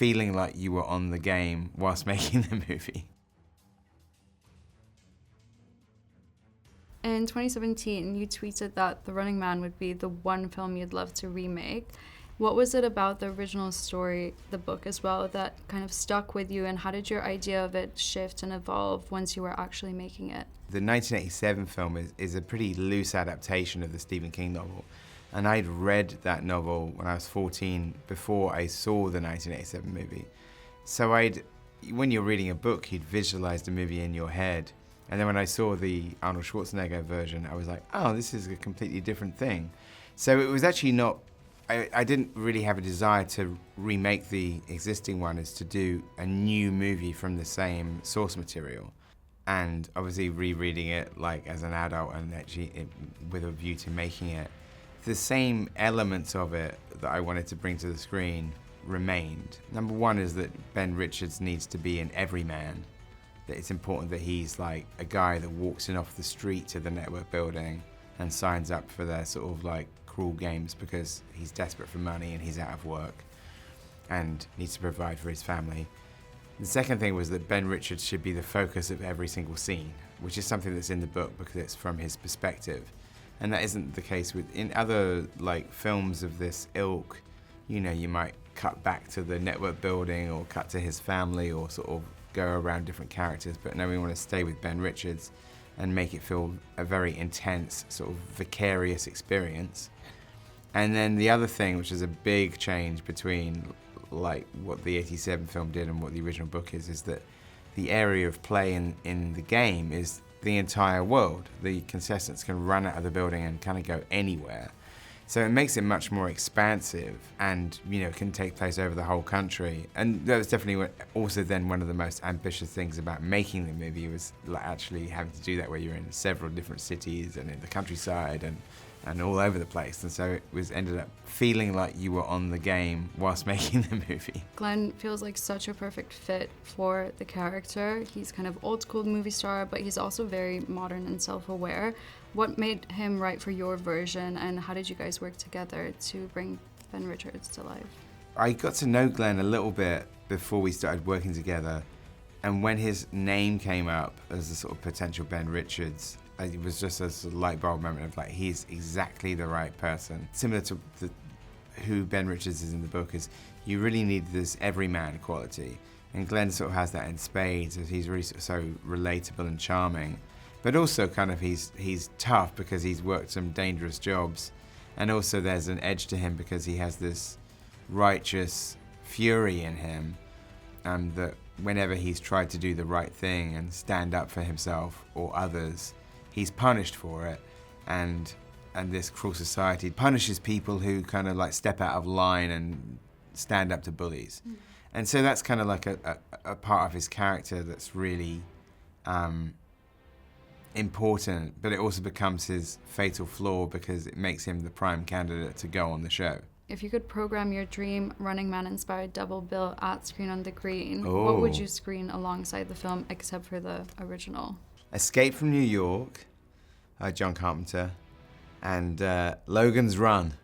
feeling like you were on the game whilst making the movie. In 2017, you tweeted that The Running Man would be the one film you'd love to remake. What was it about the original story, the book as well, that kind of stuck with you, and how did your idea of it shift and evolve once you were actually making it? The 1987 film is a pretty loose adaptation of the Stephen King novel. And I'd read that novel when I was 14 before I saw the 1987 movie. So when you're reading a book, you'd visualize the movie in your head. And then when I saw the Arnold Schwarzenegger version, I was like, oh, this is a completely different thing. So it was actually not, I didn't really have a desire to remake the existing one, as to do a new movie from the same source material. And obviously rereading it like as an adult and actually with a view to making it, the same elements of it that I wanted to bring to the screen remained. Number one is that Ben Richards needs to be an everyman. That it's important that he's like a guy that walks in off the street to the network building and signs up for their sort of like cruel games because he's desperate for money and he's out of work and needs to provide for his family. The second thing was that Ben Richards should be the focus of every single scene, which is something that's in the book because it's from his perspective. And that isn't the case in other like films of this ilk. You know, you might cut back to the network building or cut to his family or sort of go around different characters, but no, we want to stay with Ben Richards and make it feel a very intense, sort of vicarious experience. And then the other thing, which is a big change between like what the 87 film did and what the original book is that the area of play in the game is the entire world. The contestants can run out of the building and kind of go anywhere. So it makes it much more expansive and, you know, can take place over the whole country. And that was definitely also then one of the most ambitious things about making the movie, was like actually having to do that, where you're in several different cities and in the countryside and all over the place. And so it ended up feeling like you were on the game whilst making the movie. Glen feels like such a perfect fit for the character. He's kind of old school movie star, but he's also very modern and self-aware. What made him right for your version, and how did you guys work together to bring Ben Richards to life? I got to know Glen a little bit before we started working together, and when his name came up as a sort of potential Ben Richards, it was just a sort of light bulb moment of like, he's exactly the right person. Similar to who Ben Richards is in the book, is you really need this everyman quality, and Glen sort of has that in spades, as he's really so relatable and charming. But also kind of he's tough because he's worked some dangerous jobs, and also there's an edge to him because he has this righteous fury in him, that whenever he's tried to do the right thing and stand up for himself or others, he's punished for it, and this cruel society punishes people who kind of like step out of line and stand up to bullies. And so that's kind of like a part of his character that's really important, but it also becomes his fatal flaw because it makes him the prime candidate to go on the show. If you could program your dream Running Man-inspired double bill at Screen on the Green, Oh. what would you screen alongside the film, except for the original? Escape from New York, John Carpenter, and Logan's Run.